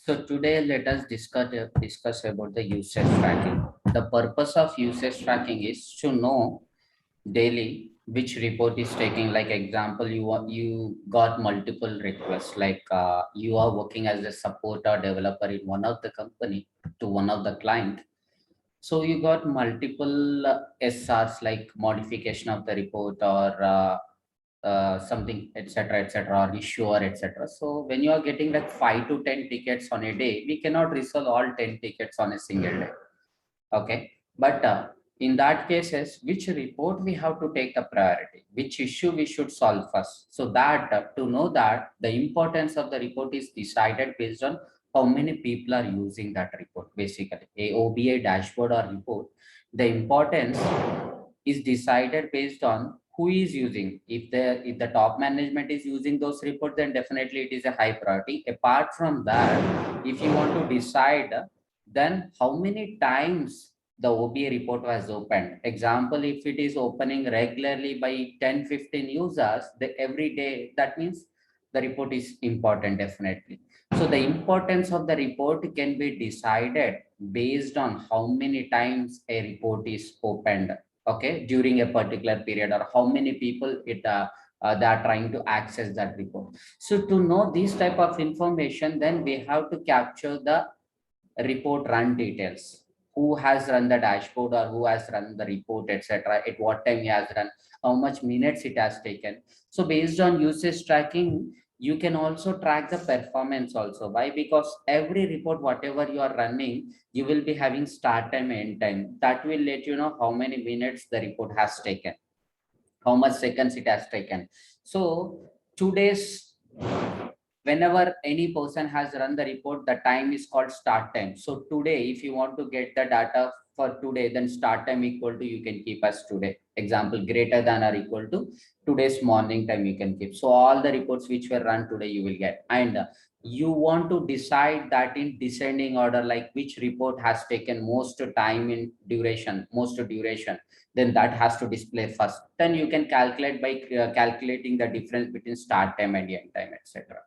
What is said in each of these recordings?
So today let us discuss about the usage tracking. The purpose of usage tracking is to know daily which report is taking. Like example, you got multiple requests. Like you are working as a support or developer in one of the company to one of the client. So you got multiple SRs like modification of the report or something, etc., or issue or etc. So when you are getting like 5 to 10 tickets on a day, we cannot resolve all 10 tickets on a single day. Okay, but in that cases, which report we have to take the priority, which issue we should solve first. So that to know that the importance of the report is decided based on how many people are using that report. Basically, a OBA dashboard or report, the importance is decided based on who is using. If the top management is using those reports, then definitely it is a high priority. Apart from that, if you want to decide then how many times the OBA report was opened. Example, if it is opening regularly by 10-15 users every day, that means the report is important definitely. So the importance of the report can be decided based on how many times a report is opened, okay, during a particular period, or how many people they are trying to access that report. So to know this type of information, then we have to capture the report run details. Who has run the dashboard or who has run the report, etc. At what time he has run, how much minutes it has taken. So based on usage tracking, you can also track the performance also. Why? Because every report, whatever you are running, you will be having start time, end time. That will let you know how many minutes the report has taken, how much seconds it has taken. So today's, whenever any person has run the report, the time is called start time. So today, if you want to get the data for today, then start time equal to, you can keep as today. Example, greater than or equal to today's morning time you can keep. So all the reports which were run today you will get. And you want to decide that in descending order, like which report has taken most time in duration, most duration, then that has to display first. Then you can calculate by calculating the difference between start time and end time, etc.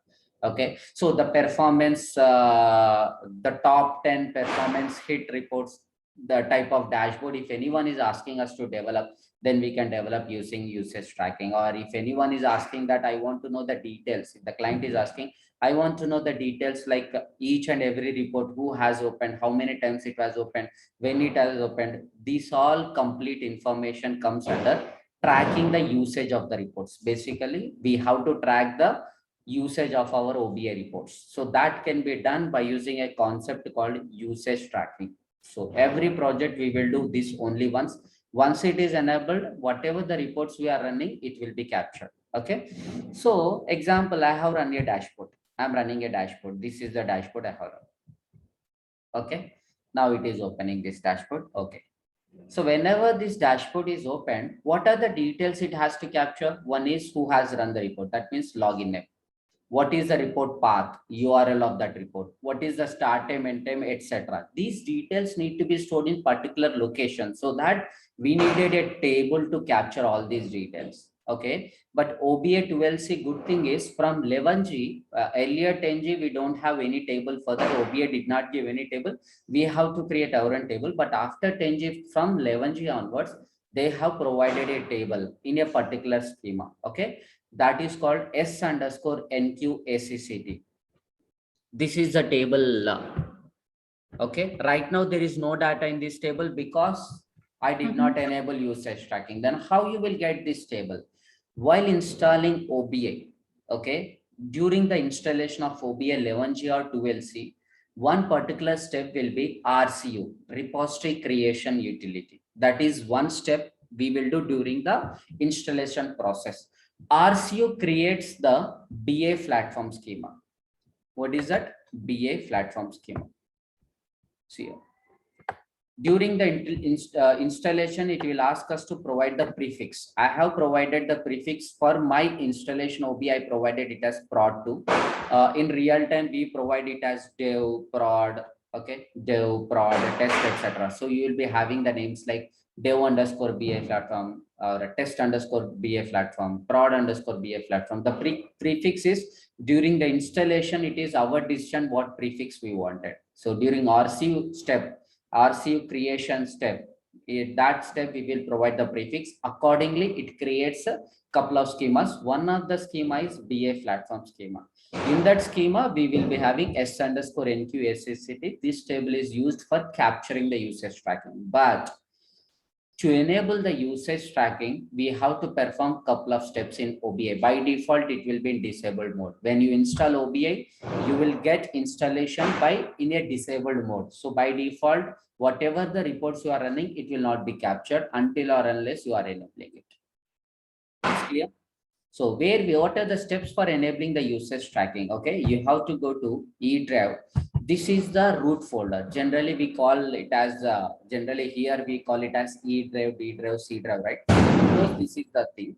Okay, so the performance, the top 10 performance hit reports, the type of dashboard, if anyone is asking us to develop, then we can develop using usage tracking. Or if anyone is asking that I want to know the details, if the client is asking, I want to know the details, like each and every report, who has opened, how many times it was opened, when it has opened, these all complete information comes under tracking the usage of the reports. Basically, we have to track the usage of our OBA reports. So that can be done by using a concept called usage tracking. So every project we will do this only once. Once it is enabled, whatever the reports we are running, it will be captured. Okay. So example, I have run a dashboard. I'm running a dashboard. This is the dashboard I have run. Okay. Now it is opening this dashboard. Okay. So whenever this dashboard is opened, what are the details it has to capture? One is who has run the report. That means login name. What is the report path, URL of that report, what is the start time, end time, etc. These details need to be stored in particular location, so that we needed a table to capture all these details. Okay, but OBA 12c good thing is from 11G, earlier 10G we don't have any table. Further, OBA did not give any table. We have to create our own table. But after 10G, from 11G onwards, they have provided a table in a particular schema. Okay, that is called S underscore NQACCT. This is the table. Okay, right now there is no data in this table because I did not enable usage tracking. Then how you will get this table? While installing OBA, okay, during the installation of OBA 11G or 12C, one particular step will be RCU, repository creation utility. That is one step we will do during the installation process. RCU creates the BA platform schema. What is that? BA platform schema. See, during the installation, it will ask us to provide the prefix. I have provided the prefix for my installation OB. I provided it as prod2. In real time, we provide it as dev prod, okay, dev prod test, etc. So you will be having the names like dev underscore BA platform, or test underscore BA platform, prod underscore BA platform. The prefix is during the installation, it is our decision what prefix we wanted. So during RCU step, RCU creation step, in that step we will provide the prefix. Accordingly, it creates a couple of schemas. One of the schema is BA platform schema. In that schema, we will be having S underscore NQ SSCT. This table is used for capturing the usage tracking. But to enable the usage tracking, we have to perform couple of steps in OBI. By default, it will be in disabled mode. When you install OBI, you will get installation by in a disabled mode. So by default, whatever the reports you are running, it will not be captured until or unless you are enabling it. It's clear? So what are the steps for enabling the usage tracking? Okay, you have to go to E drive. This is the root folder. Generally, we call it as, generally here we call it as E drive, D drive, C drive, right? Because this is the thing.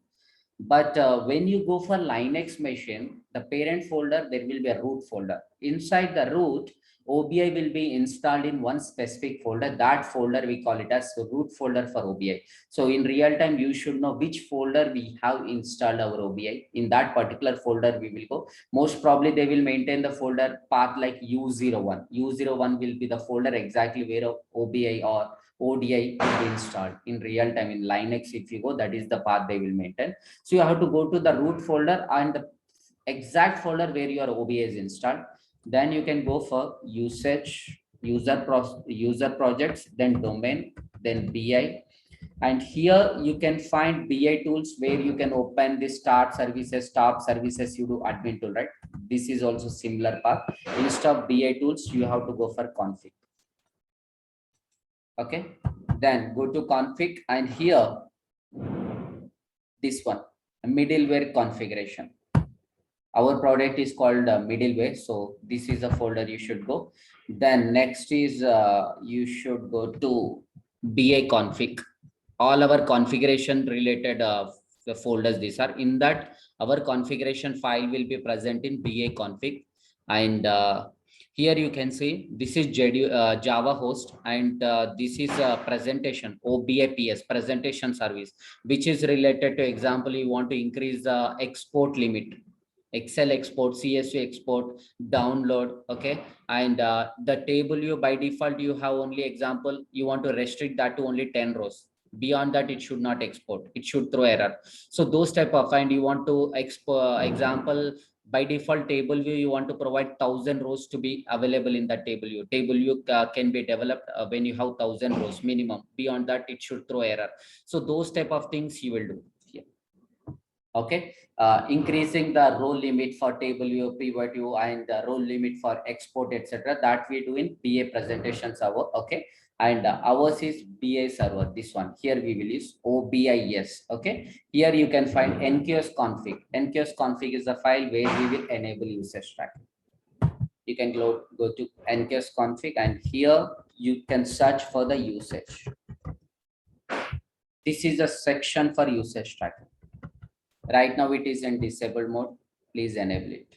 But when you go for Linux machine, the parent folder, there will be a root folder. Inside the root, OBI will be installed in one specific folder. That folder we call it as the root folder for OBI. So in real time, you should know which folder we have installed our OBI. In that particular folder, we will go. Most probably they will maintain the folder path like U01. U01 will be the folder exactly where OBI or ODI will be installed in real time. In Linux, if you go, that is the path they will maintain. So you have to go to the root folder and the exact folder where your OBI is installed. Then you can go for usage, user projects, then domain, then BI. And here you can find BI tools where you can open the start services, stop services, you do admin tool, right? This is also similar path. Instead of BI tools, you have to go for config. Okay, then go to config, and here this one, middleware configuration. Our product is called middleware, so this is a folder you should go. Then next is you should go to BA config. All our configuration related the folders, these are in that. Our configuration file will be present in BA config, and here you can see this is Java host, and this is a presentation OBIPS presentation service, which is related to example you want to increase the export limit, Excel export, CSV export, download. Okay, and the table you by default you have only example, you want to restrict that to only 10 rows. Beyond that, it should not export, it should throw error. So those type of, and you want to export example, by default table view you want to provide 1000 rows to be available in that table view. Table view can be developed when you have 1000 rows minimum. Beyond that, it should throw error. So those type of things you will do here. Okay, increasing the row limit for table view, pivot view, and the row limit for export, etc. That we do in BA presentation server. Okay, and ours is BA server. This one here we will use OBIS. Okay, here you can find NQS config. NQS config is the file where we will enable usage tracking. You can go to NQS config, and here you can search for the usage. This is a section for usage tracking. Right now it is in disabled mode. Please enable it.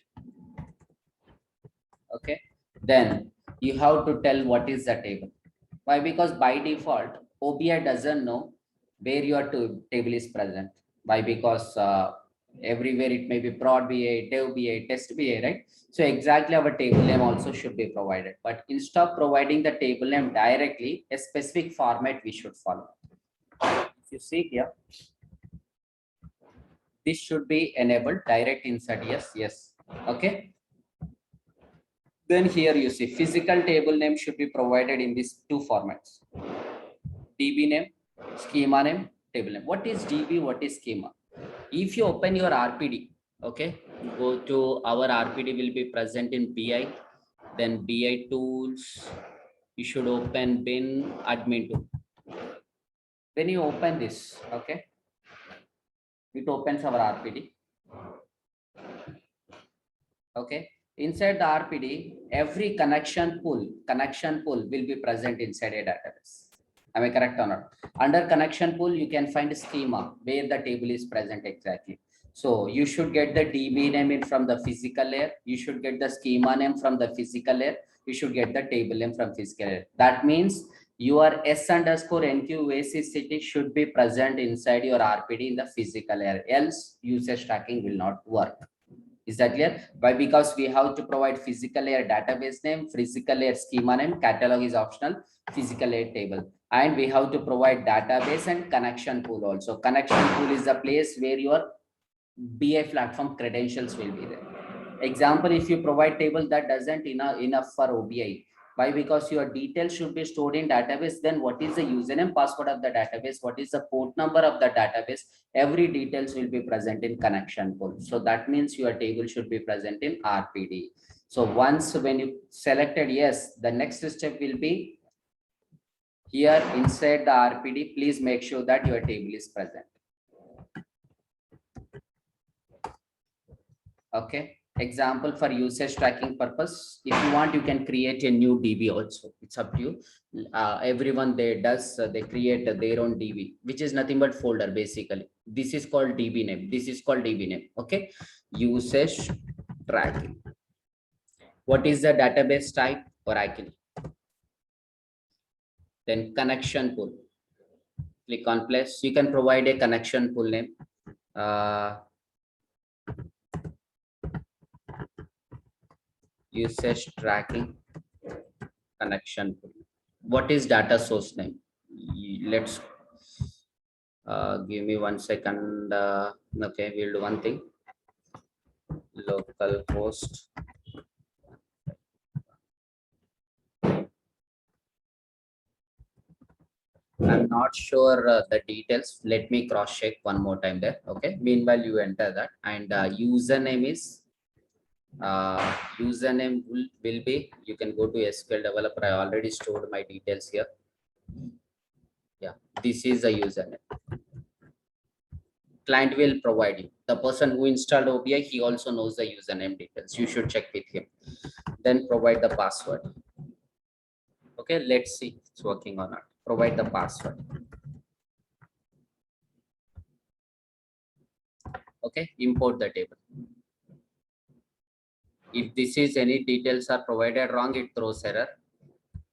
Okay, then you have to tell what is the table. Why? Because by default OBI doesn't know where your table is present. Why? Because everywhere it may be prod BA, dev BA, test BA, right? So exactly our table name also should be provided. But instead of providing the table name directly, a specific format we should follow. If you see here, this should be enabled, direct insert, yes. Okay, then here you see physical table name should be provided in these two formats: DB name, schema name, table name. What is DB, what is schema? If you open your RPD, okay, go to our RPD will be present in BI, then BI tools, you should open bin admin tool. When you open this, okay, it opens our RPD. Okay, inside the RPD, every connection pool will be present inside a database. Am I correct or not? Under connection pool, you can find a schema where the table is present exactly. So you should get the DB name in from the physical layer. You should get the schema name from the physical layer. You should get the table name from physical layer. That means your S underscore NQACCT should be present inside your RPD in the physical layer, else usage tracking will not work. Is that clear? Why? Because we have to provide physical layer database name, physical layer schema name, catalog is optional, physical layer table. And we have to provide database and connection pool also. Connection pool is the place where your BI platform credentials will be there. Example, if you provide table that doesn't enough for OBI. Why? Because your details should be stored in database. Then what is the username, password of the database? What is the port number of the database? Every details will be present in connection pool. So that means your table should be present in RPD. So once when you selected yes, the next step will be here inside the RPD. Please make sure that your table is present. Okay. Example, for usage tracking purpose, if you want, you can create a new DB also. It's up to you. Everyone they does, they create their own DB, which is nothing but folder basically. This is called DB name. This is called DB name. Okay. Usage tracking. What is the database type? Oracle. Then connection pool. Click on place. You can provide a connection pool name. Usage tracking connection pool. What is data source name? Let's give me 1 second. Okay, we'll do one thing. Local host. I'm not sure the details. Let me cross check one more time there. Okay. Meanwhile, you enter that, and username is username will be. You can go to SQL developer. I already stored my details here. Yeah, this is the username. Client will provide you. The person who installed OBI, he also knows the username details. You should check with him. Then provide the password. Okay, let's see it's working or not. Provide the password. Okay, import the table. If this is any details are provided wrong, it throws error.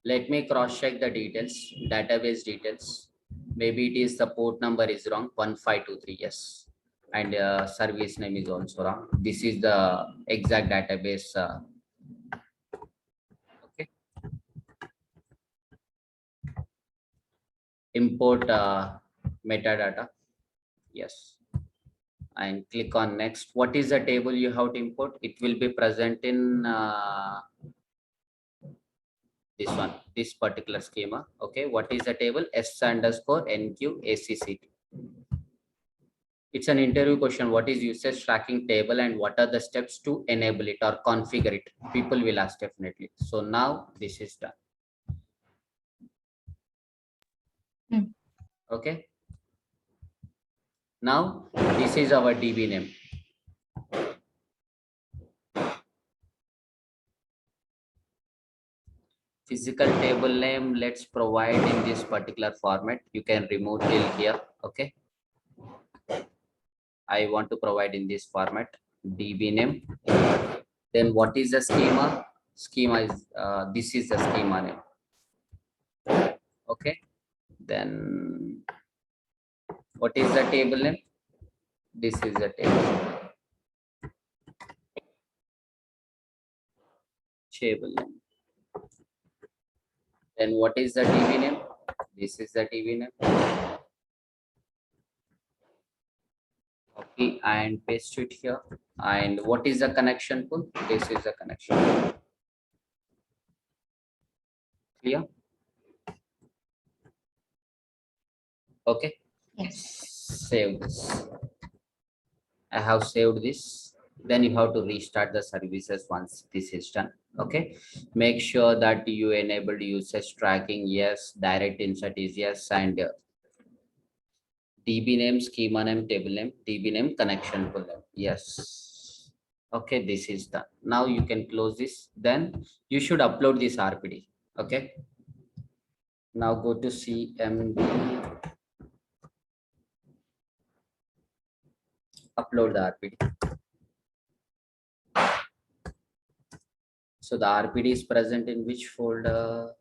Let me cross check the details, database details. Maybe it is the port number is wrong, 1523, yes. And service name is also wrong. This is the exact database. Okay. Import metadata. Yes. And click on next. What is the table you have to import? It will be present in this one, this particular schema. Okay, what is the table? S underscore NQACCT. It's an interview question. What is usage tracking table and what are the steps to enable it or configure it? People will ask definitely. So now this is done. Okay. Now this is our DB name. Physical table name, let's provide in this particular format. You can remove till here. Okay. I want to provide in this format, DB name. Then what is the schema? Schema is, this is the schema name. Okay. Then what is the table name? This is the table. Table name. Then what is the DB name? This is the DB name. Copy and paste it here. And what is the connection pool? This is the connection pool. Clear? Okay. Yes. Save this. I have saved this. Then you have to restart the services once this is done. Okay. Make sure that you enabled usage tracking. Yes. Direct insert is yes. And DB name, schema name, table name, DB name, connection pool name. Yes. Okay. This is done. Now you can close this. Then you should upload this RPD. Okay. Now go to CMD. Upload the RPD. So the RPD is present in which folder?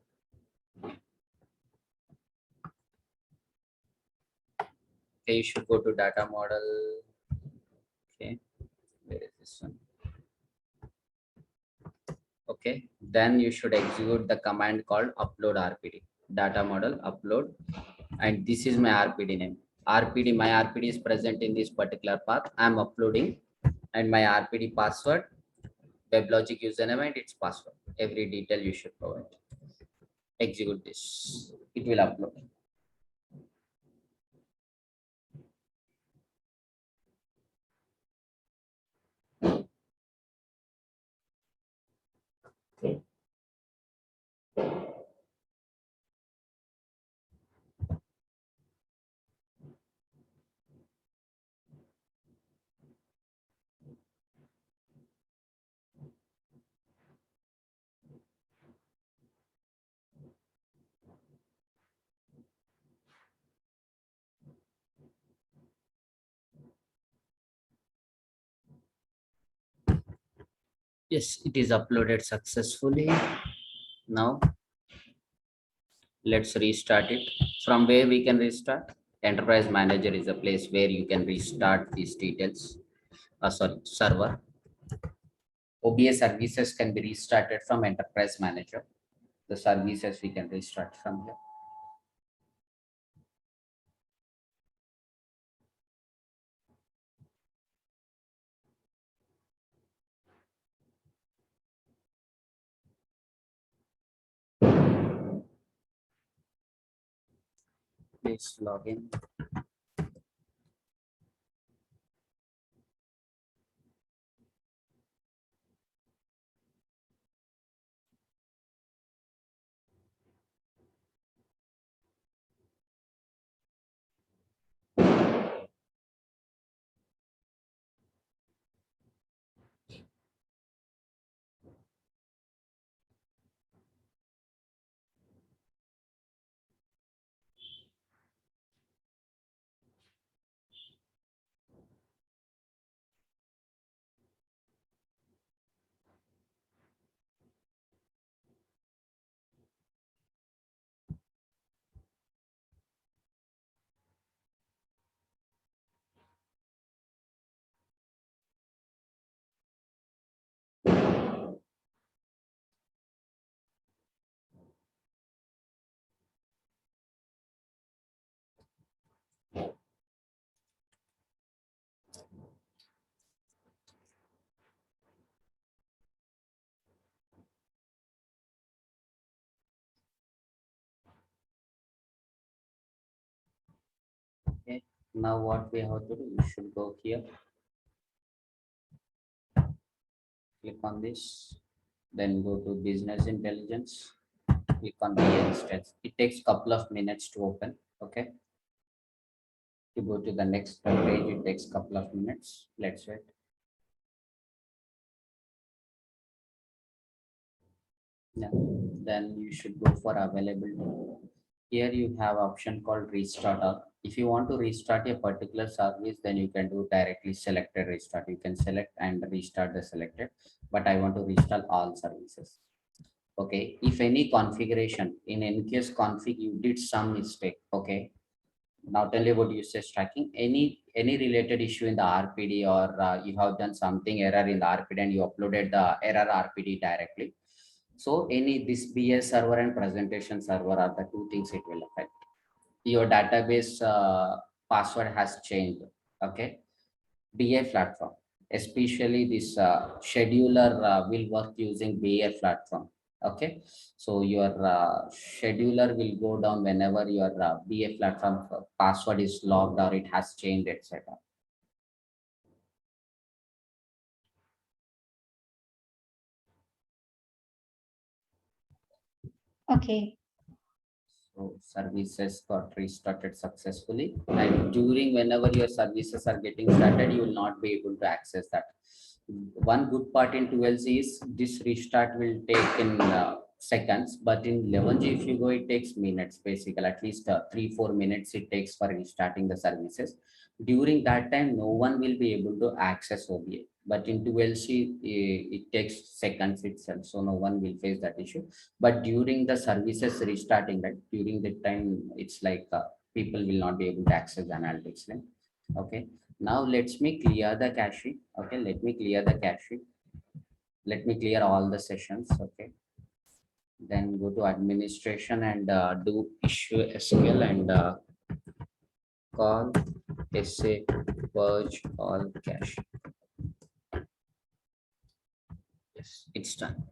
Okay, you should go to data model. Okay, where is this one? Okay, then you should execute the command called upload RPD, data model upload, and this is my RPD name. RPD, my RPD is present in this particular path. I'm uploading, and my RPD password, WebLogic username, and its password. Every detail you should provide. Execute this. It will upload. Yes, it is uploaded successfully. Now let's restart it. From where we can restart? Enterprise Manager is a place where you can restart these details. Sorry, server. OBA services can be restarted from Enterprise Manager. The services we can restart from here. Please log in. Okay. Now what we have to do? We should go here. Click on this. Then go to Business Intelligence. Click on the instance. It takes couple of minutes to open. Okay. To go to the next page, it takes couple of minutes. Let's wait. Yeah. Then you should go for available. Here you have option called restart all. If you want to restart a particular service, then you can do directly selected restart. You can select and restart the selected, but I want to restart all services. Okay. If any configuration in NQS config, you did some mistake. Okay. Not only about usage tracking, any related issue in the RPD, or you have done something error in the RPD and you uploaded the error RPD directly. So any this BS server and presentation server are the two things it will affect. Your database password has changed. Okay. BA platform, especially this scheduler will work using BA platform. Okay, so your scheduler will go down whenever your BA platform password is logged or it has changed, etc. Okay. So services got restarted successfully, and during whenever your services are getting started, you will not be able to access that. One good part in 12c is this restart will take in seconds, but in 11g if you go, it takes minutes, basically at least 3-4 minutes it takes for restarting the services. During that time, no one will be able to access OBA, but in 12c it takes seconds itself, so no one will face that issue. But during the services restarting, right, during the time, it's like people will not be able to access analytics link. Okay, now let's me clear the cache. Okay, let me clear the cache. Let me clear all the sessions. Okay, then go to administration and do issue SQL and call SA purge all cache. Yes, it's done.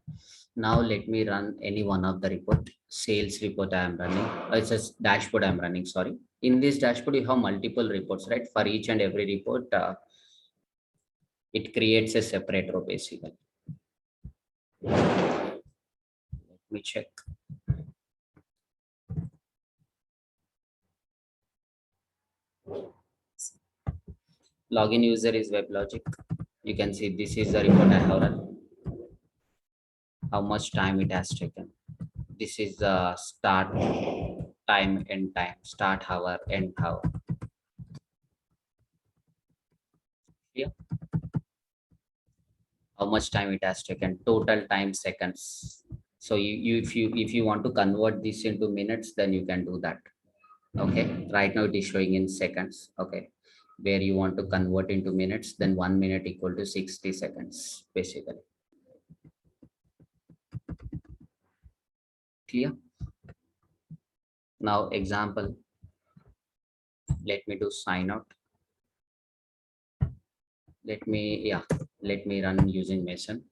Now let me run any one of the report. Sales report I am running. It's a dashboard I'm running. Sorry. In this dashboard, you have multiple reports, right? For each and every report, it creates a separate row basically. Let me check. Login user is WebLogic. You can see this is the report I have run. How much time it has taken. This is the start time, end time, start hour, end hour. Yeah. How much time it has taken, total time seconds. So if you want to convert this into minutes, then you can do that. Okay, right now it is showing in seconds. Okay, where you want to convert into minutes, then 1 minute equal to 60 seconds basically. Clear? Now example, let me do sign out. Let me run using Mason.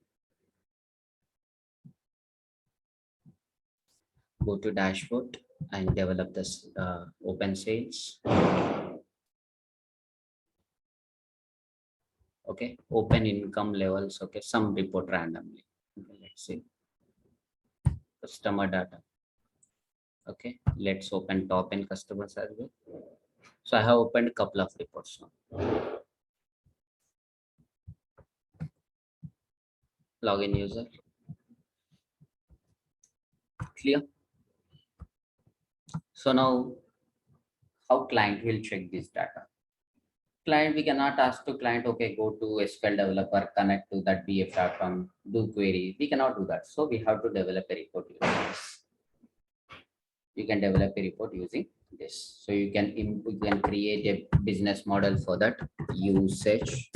Go to dashboard and develop this open sales. Okay, open income levels. Okay, some report randomly. Okay, let's see customer data. Okay, let's open top end customers as well. So I have opened a couple of reports now. Login user. Clear? So now how client will check this data? Client, we cannot ask to client, okay, go to SQL developer, connect to that bf.com, do query. We cannot do that. So we have to develop a report using this. You can develop a report using this. So you can create a business model for that usage.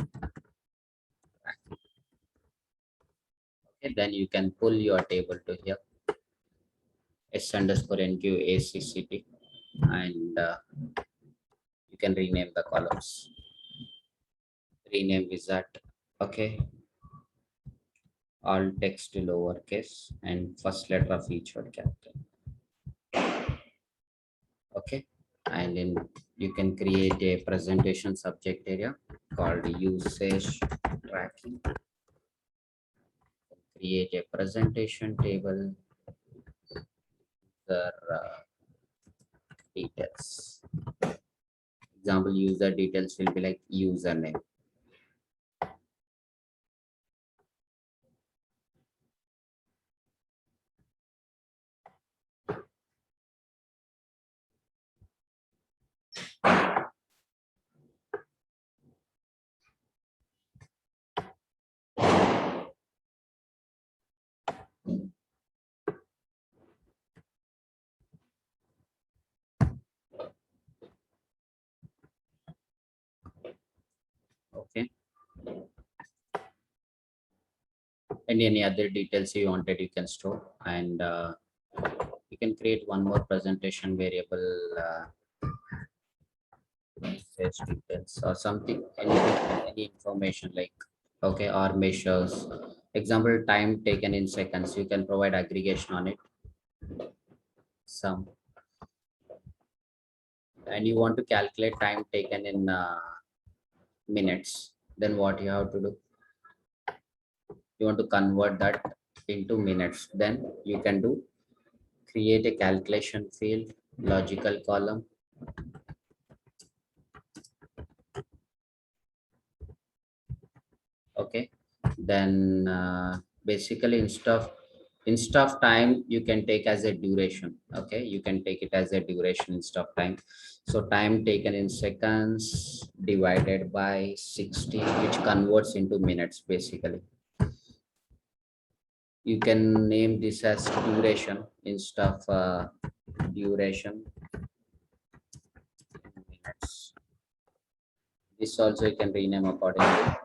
Okay, then you can pull your table to here. S_NQ ACCT and you can rename the columns. Rename wizard. Okay. All text to lowercase and first letter of each word capital. Okay. And then you can create a presentation subject area called usage tracking. Create a presentation table. The details. Example, user details will be like username. Okay. And any other details you wanted, you can store, and you can create one more presentation variable, sales details or something, any information like, okay, or measures. Example, time taken in seconds. You can provide aggregation on it. Some, and you want to calculate time taken in minutes. Then what you have to do? You want to convert that into minutes. Then you can do create a calculation field, logical column. Okay, then basically instead of time you can take as a duration. Okay, you can take it as a duration instead of time. So time taken in seconds divided by 60, which converts into minutes basically. You can name this as duration instead of duration. This also you can rename according to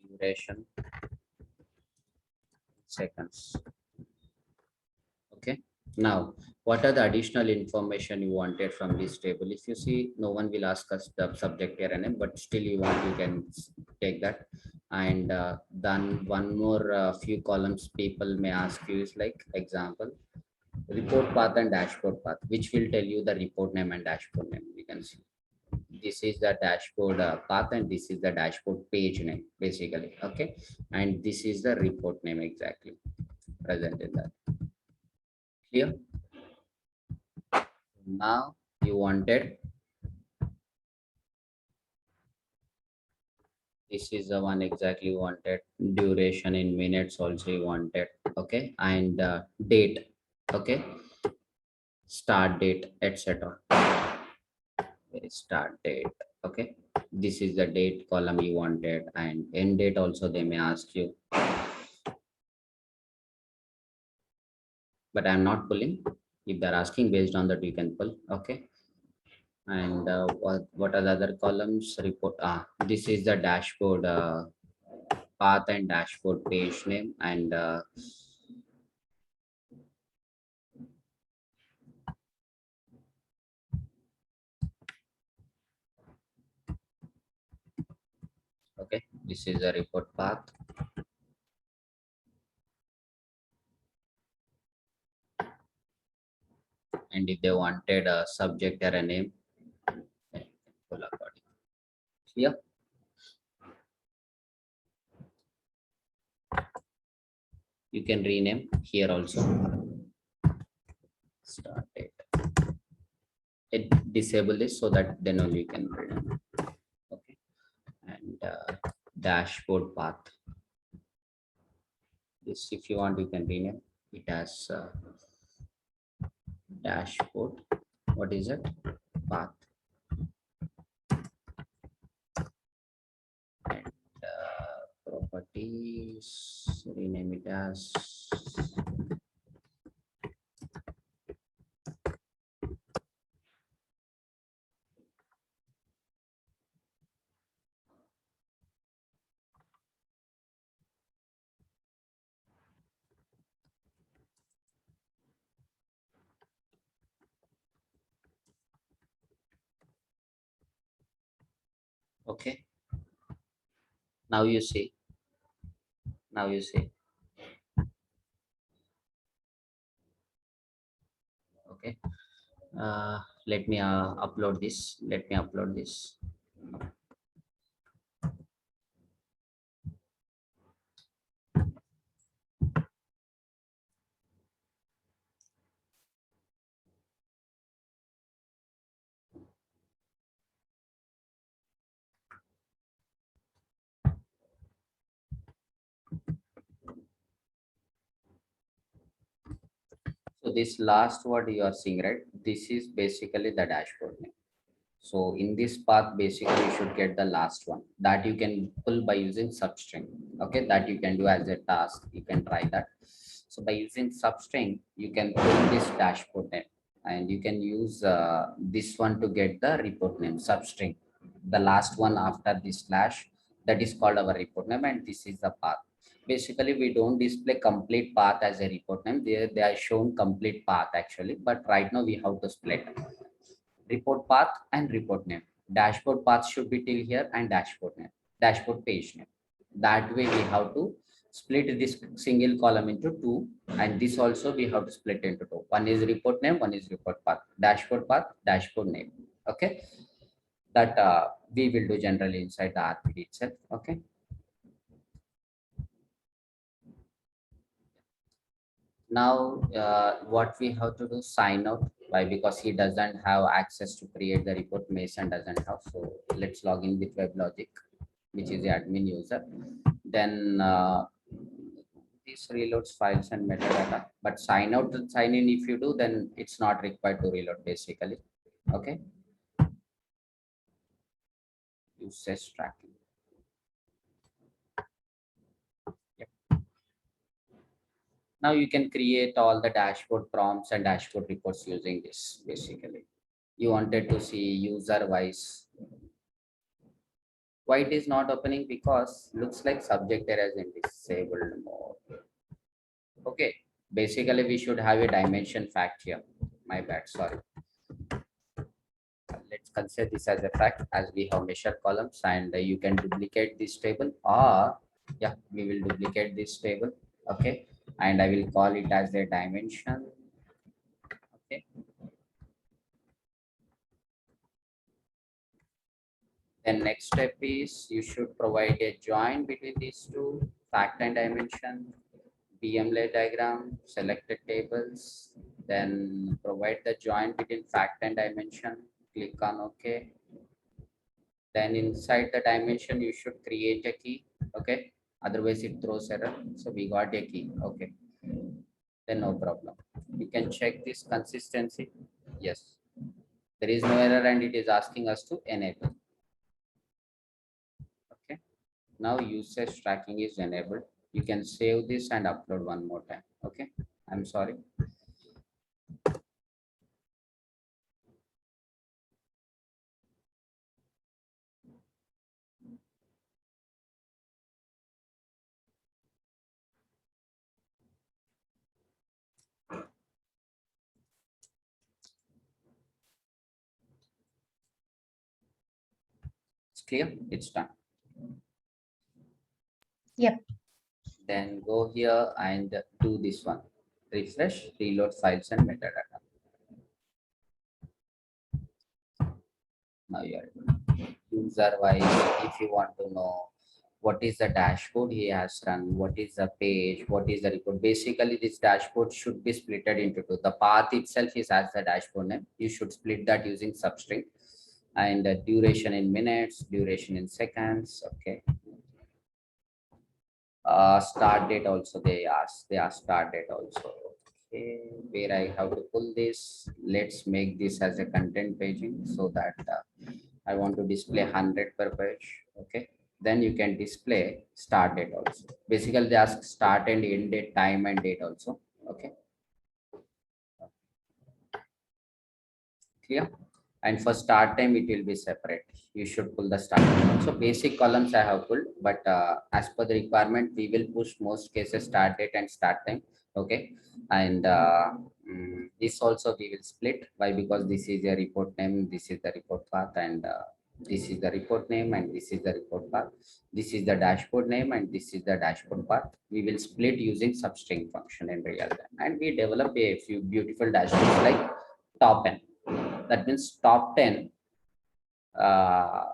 duration seconds. Okay. Now, what are the additional information you wanted from this table? If you see, no one will ask us the subject here and name, but still you want, you can take that. And then one more few columns people may ask you is like example, report path and dashboard path, which will tell you the report name and dashboard name. You can see this is the dashboard path and this is the dashboard page name basically. Okay. And this is the report name exactly present in that. Clear? Now you wanted, this is the one exactly you wanted, duration in minutes also you wanted. Okay. And date. Okay. Start date, etc. Start date. Okay. This is the date column you wanted, and end date also they may ask you, but I'm not pulling. If they're asking based on that, you can pull. Okay. And what are the other columns? Report. This is the dashboard path and dashboard page name. And okay, this is the report path. And if they wanted a subject or a name, then pull according. Clear? You can rename here also. Start date. It disable this so that then only you can rename. Okay. And dashboard path. This, if you want, you can rename it as dashboard. What is it? Path. And properties, rename it as okay. Now you see. Now you see. Okay. Let me upload this. Let me upload this. So this last word you are seeing, right? This is basically the dashboard name. So in this path, basically you should get the last one that you can pull by using substring. Okay, that you can do as a task. You can try that. So by using substring, you can pull this dashboard name, and you can use this one to get the report name substring. The last one after this slash, that is called our report name, and this is the path. Basically, we don't display complete path as a report name. They are shown complete path actually, but right now we have to split report path and report name. Dashboard path should be till here and dashboard name, dashboard page name. That way we have to split this single column into two, and this also we have to split into two. One is report name, one is report path, dashboard name. Okay, that we will do generally inside the RPD itself. Okay. Now what we have to do, sign out. Why? Because he doesn't have access to create the report. Mason doesn't have. So let's log in with WebLogic, which is the admin user. Then this reloads files and metadata, but sign out and sign in, if you do, then it's not required to reload basically. Okay. Usage tracking. Yep. Now you can create all the dashboard prompts and dashboard reports using this basically. You wanted to see user wise. Why it is not opening? Because looks like subject error is in disabled mode. Okay, basically we should have a dimension fact here. My bad, sorry. Let's consider this as a fact as we have measure columns, and you can duplicate this table, or yeah, we will duplicate this table. Okay, and I will call it as a dimension. Okay, then next step is you should provide a join between these two, fact and dimension, BM-lay diagram, selected tables, then provide the join between fact and dimension, click on OK. Then inside the dimension, you should create a key. Okay. Otherwise it throws error. So we got a key. Okay. Then no problem. You can check this consistency. Yes. There is no error and it is asking us to enable. Okay. Now usage tracking is enabled. You can save this and upload one more time. Okay. I'm sorry. It's clear. It's done. Yep. Then go here and do this one. Refresh, reload files and metadata. Now you are user wise. If you want to know what is the dashboard he has run, what is the page, what is the report. Basically, this dashboard should be splitted into two. The path itself is as the dashboard name. You should split that using substring, and duration in minutes, duration in seconds. Okay. Start date also they ask. They ask start date also. Okay, where I have to pull this. Let's make this as a content paging so that I want to display 100 per page. Okay, then you can display start date also. Basically, they ask start and end date, time and date also. Okay, clear. And for start time, it will be separate. You should pull the start time. So basic columns I have pulled, but as per the requirement, we will push most cases start date and start time. Okay, and this also we will split. Why? Because this is a report name, this is the report path, and this is the report name, and this is the report path. This is the dashboard name, and this is the dashboard path. We will split using substring function in real time, and we develop a few beautiful dashboards like top N. That means top 10 uh,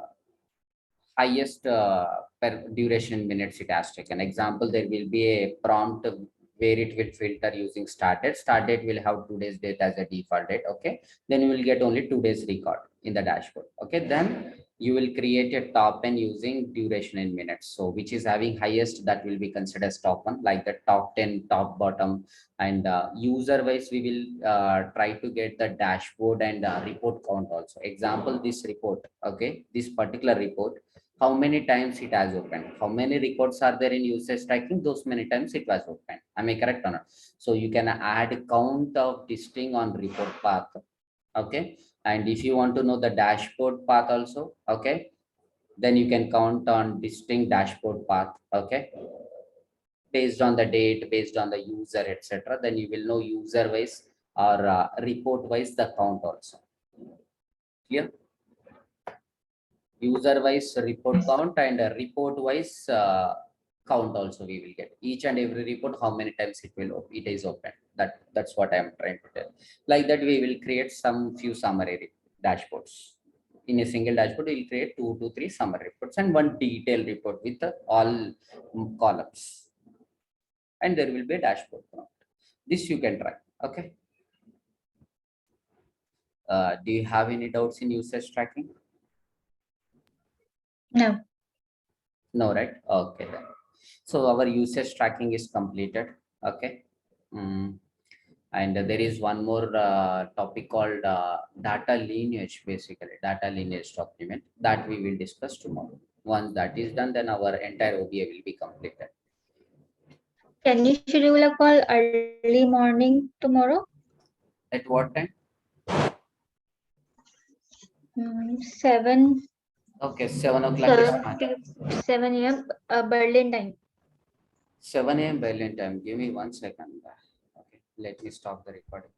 highest per duration minutes it has taken. Example, there will be a prompt where it will filter using start date. Start date will have 2 days date as a default date. Okay, then you will get only 2 days record in the dashboard. Okay, then you will create a top 10 using duration in minutes. So which is having highest, that will be considered as top one, like the top 10, top bottom. And user wise, we will try to get the dashboard and report count also. Example, this report. Okay, this particular report, how many times it has opened, how many records are there in usage tracking, those many times it was opened. Am I correct or not? So you can add count of this thing on report path. Okay, and if you want to know the dashboard path also, okay, then you can count on distinct dashboard path. Okay, based on the date, based on the user, etc. Then you will know user wise or report wise the count also. Clear? User wise report count and report wise count also we will get. Each and every report, how many times it is open. That's what I am trying to tell. Like that, we will create some few summary dashboards. In a single dashboard, we will create 2 to 3 summary reports and one detailed report with all columns. And there will be a dashboard prompt. This you can try. Okay. Do you have any doubts in usage tracking? No. No, right? Okay, then. So our usage tracking is completed. Okay. And there is one more topic called data lineage, basically data lineage document that we will discuss tomorrow. Once that is done, then our entire OBA will be completed. Can you schedule a call early morning tomorrow? At what time? 7. Okay, 7 o'clock is fine. 7 a.m. Berlin time. 7 a.m. Berlin time. Give me 1 second. Okay, let me stop the recording.